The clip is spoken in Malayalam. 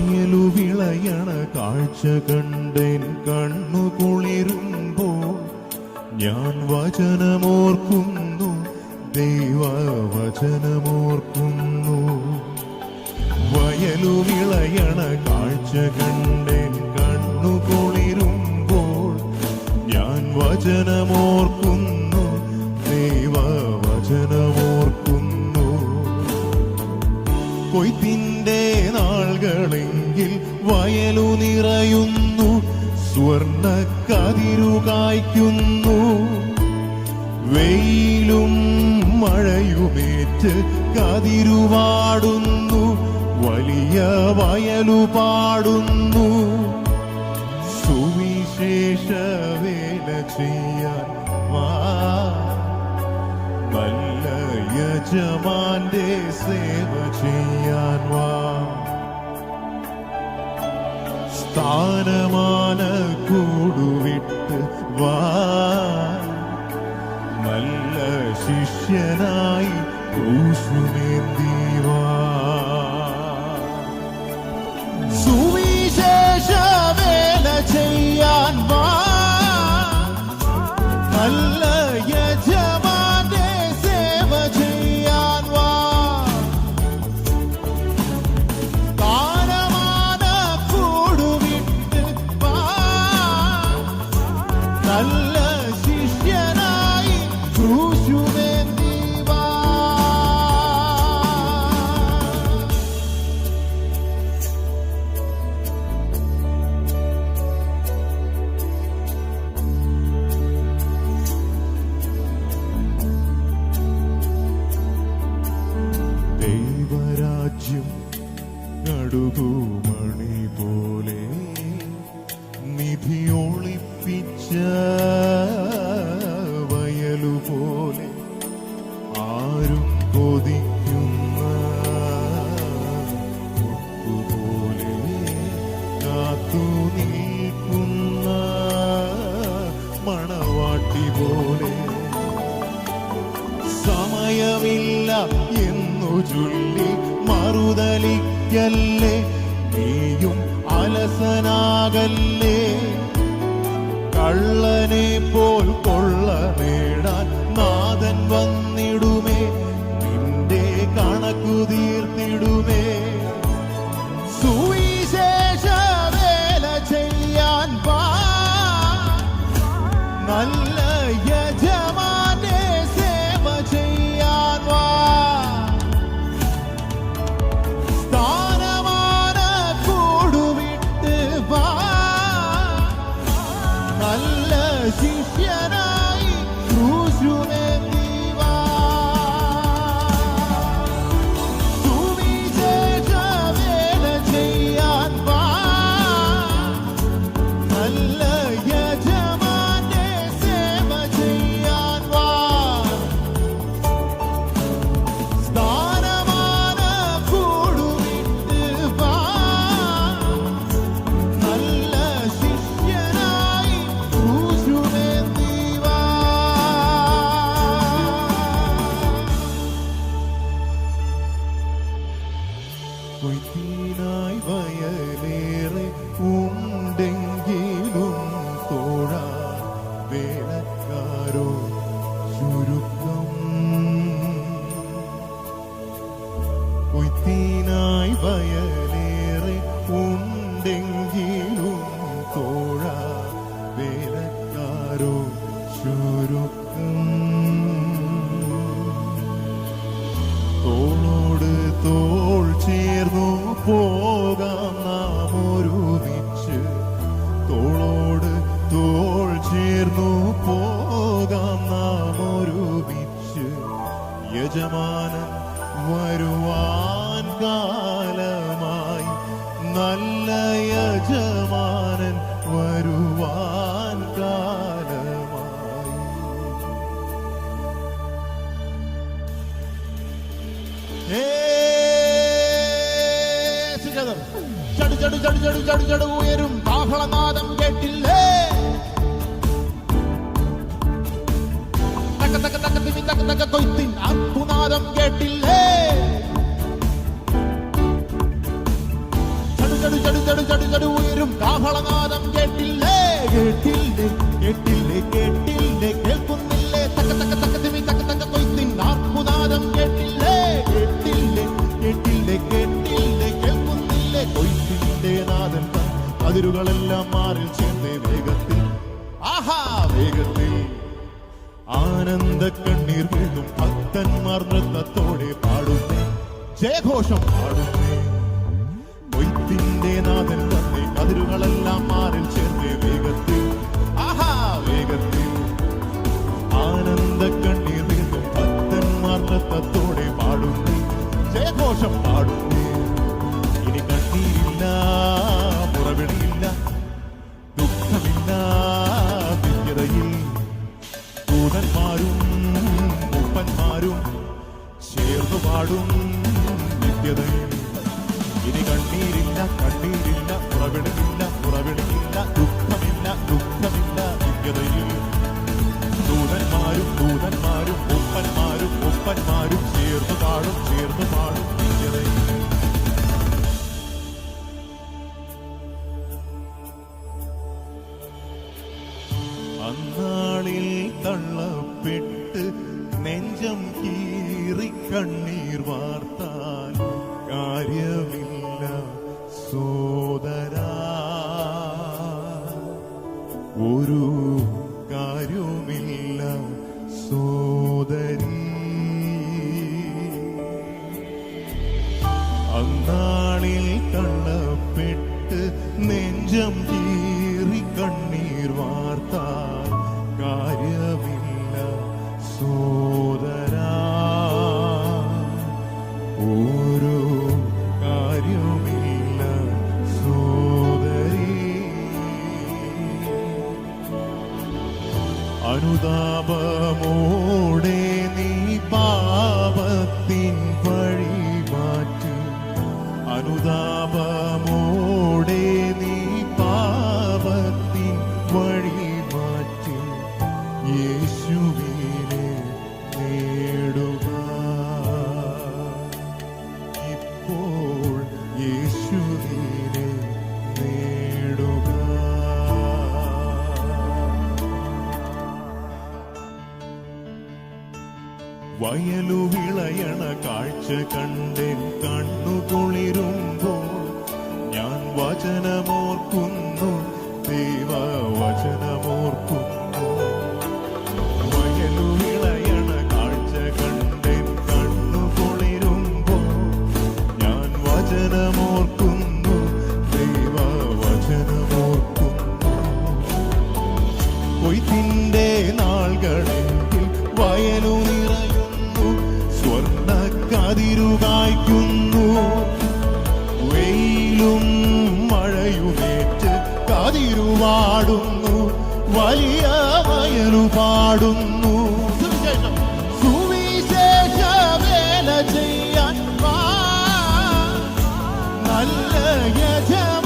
വയലു വിളയണ കാഴ്ച കണ്ടേൻ കണ്ണു കുളിരുമ്പോൾ ഞാൻ വചനമോർക്കുന്നു, ദൈവവചനമോർക്കുന്നു. വയലു വിളയണ കാഴ്ച കണ്ടേൻ കണ്ണു കുളിരുമ്പോൾ ഞാൻ വചനമോർക്കുന്നു, ദൈവവചനമോർക്കുന്നു. കൊയ്ത്തിന്റെ നാളുകളെങ്കിൽ വയലു നിറയുന്നു, സ്വർണ്ണ കതിരു കായ്ക്കുന്നു. വെയിലും മഴയുമേറ്റ് കതിരുവാടുന്നു, വലിയ വയലു പാടുന്നു. സുവിശേഷ വേല ചെയ്യാൻ വാ, നല്ല യജമാന്റെ സേവ ചെയ്യാൻ വാ. സ്ഥാനമാന കൂടുവിട്ട് വാ, നല്ല ശിഷ്യനായി ക്രൂശുമേന്തി വാ. സുവിശേഷ വേല ചെയ്യാൻ വാ, നല്ല യജമാന്റെ സേവ ചെയ്യാൻ വാ. സ്ഥാനമാന കൂടുവിട്ട് വാ, നല്ല ശിഷ്യനായി ക്രൂശുമേന്തി വാ. ദൈവരാജ്യം കടുകുമണി പോലെ നിധിയൊളിപ്പിച്ച വയലുപോലെ ആരും കൊതിക്കുന്ന ഒത്തുപോലെ കാത്തു നിൽക്കുന്ന മണവാട്ടി പോലെ. സമയമില്ല എന്നു ചൊല്ലി മറുതലിക്കല്ലേ, നീയും അലസനാകല്ലേ. കള്ളനെ പോൽ കൊള്ള നേടാൻ നാഥൻ വന്നിടുമേ, നിന്റെ കണക്കു തീർത്തിടുമേ. സുവിശേഷ വേല ചെയ്യാൻ വാ, നല്ല യജമാന്റെ സേവ ചെയ്യാൻ വാ. സ്ഥാനമാന കൂടുവിട്ട് വാ, നല്ല ശിഷ്യനായി ക്രൂശുമേന്തി വാ. സുവിശേഷ വേല ചെയ്യാൻ വാ, നല്ല യജമാന്റെ സേവ ചെയ്യാൻ വാ. സ്ഥാനമാന കൂടുവിട്ട് വാ, നല്ല ശിഷ്യനായി ക്രൂശുമേന്തി വാ. കൊയ്ത്തിനായി വയലേറെ ഉണ്ടെങ്കിലും തോഴ വേലക്കാരോ ചുരുക്കം. കൊയ്ത്തിനായി വയലേറെ ഉണ്ടെങ്കിലും തോഴ വേലക്കാരോ ചുരുക്കം. തോളോട് തോൾ ചേർന്നു പോകാം നാം ഒരുമിച്ച്, തോളോട് തോൾ ചേർന്നു പോകാം നാം ഒരുമിച്ച്. യജമാനൻ വരുവാൻ കാലമായി, നല്ല യജമാനൻ വരുവാൻ കാലമായി. ചടു ചടു ചടു ചടു ചടു ചടു ഉയരും കാഹളനാദം കേട്ടില്ലേ? തക തക തക തിമി തക തക കൊയ്ത്തിൻ ആർപ്പുനാദം കേട്ടില്ലേ? ചടു ചടു ചടു ഉയരും കാഹളനാദം കേട്ടില്ലേ കേട്ടില്ലേ കേട്ടില്ലേ കേട്ടില്ലേ കേൾക്കുന്നില്ലേ തക്ക തക്ക തക്ക തിമി തക്ക തക്ക കൊയ്ത്തിൻ ആർപ്പുനാദം കേട്ടില്ലേ കേട്ടില്ലേ കേട്ടില്ലേ കേട്ടില്ലേ കേൾക്കുന്നില്ലേ കൊയ്ത്തിന്റെ നാദൻ അതിരുകളെല്ലാം മാറിൽ ചേർന്നേ വേഗത്തിൽ ആഹാ വേഗത്തിൽ ആനന്ദ കണ്ണീർ വീഴും ഭക്തന്മാർ നൃത്തത്തോടെ പാടുന്നേ ജയഘോഷം പാടുന്നേ കൊയ്ത്തിന്റെ നാഥൻ വന്നേ കതിരുകളെല്ലാം മാറിൽ ചേർന്നേ വേഗത്തിൽ ആഹാ വേഗത്തിൽ ആനന്ദ കണ്ണീർ വീഴും ഭക്തന്മാർ നൃത്തത്തോടെ പാടുന്നേ ജയഘോഷം പാടുന്നേ ഇനി കണ്ണീരില്ല മുറവിളിയില്ല ദുഃഖമില്ല വിദ്യതയിൽ ദൂതന്മാരും മൂപ്പന്മാരും ചേർന്നു പാടും നിത്യതയിൽ ഇനി കണ്ണീരില്ല കണ്ണീരില്ല പുറവിളിയില്ല പുറവിളിയില്ല ദുഃഖമില്ല ദുഃഖമില്ല നിത്യതയിൽ ദൂതന്മാരും ദൂതന്മാരും മൂപ്പന്മാരും മൂപ്പന്മാരും ചേർന്നു പാടും നിത്യതയിൽ അന്നാളിൽ തള്ളപ്പെട്ട് നെഞ്ചം കീറി കണ്ണീർ വാർത്താൽ കാര്യമില്ല സോദരാ ഒരു കാര്യമില്ല സോദരീ അന്നാളിൽ തള്ളപ്പെട്ട് നെഞ്ചം കീറി കണ്ണീർ വാർത്താൽ കാര്യമില്ല സോദരാ ഒരു കാര്യമില്ല സോദരീ അനുതാപമോടെ നീ പാപത്തിൻ വഴി മാറ്റി അനുതാപമോടെ നീ പാപത്തിൻ വഴി മാറ്റി യേശുവിനെ നേടുക ഇപ്പോൾ യേശുവിനെ നേടുക വയലു വിളയണ കാഴ്ച കണ്ടെൻ കണ്ണുകുളിരുമ്പോൾ ഞാൻ വചനമോർക്കുന്നു ദൈവവചനമോർക്കുന്നു വയലു വിളയണ കാഴ്ച കണ്ടെൻ കണ്ണുകുളിരുമ്പോൾ ഞാൻ വചനമോർക്കുന്നു ദൈവവചനമോർക്കുന്നു കൊയ്ത്തിന്റെ നാൾകളെങ്കിൽ വയലു നിറയുന്നു സ്വർണ്ണക്കതിരുകായ്ക്കുന്നു വെയിലും മഴയുമേറ്റ് കതിരുവാടുന്നു വലിയ വയലു പാടുന്നു സുവിശേഷ വേല ചെയ്യാൻ വാ നല്ല യജമാനൻ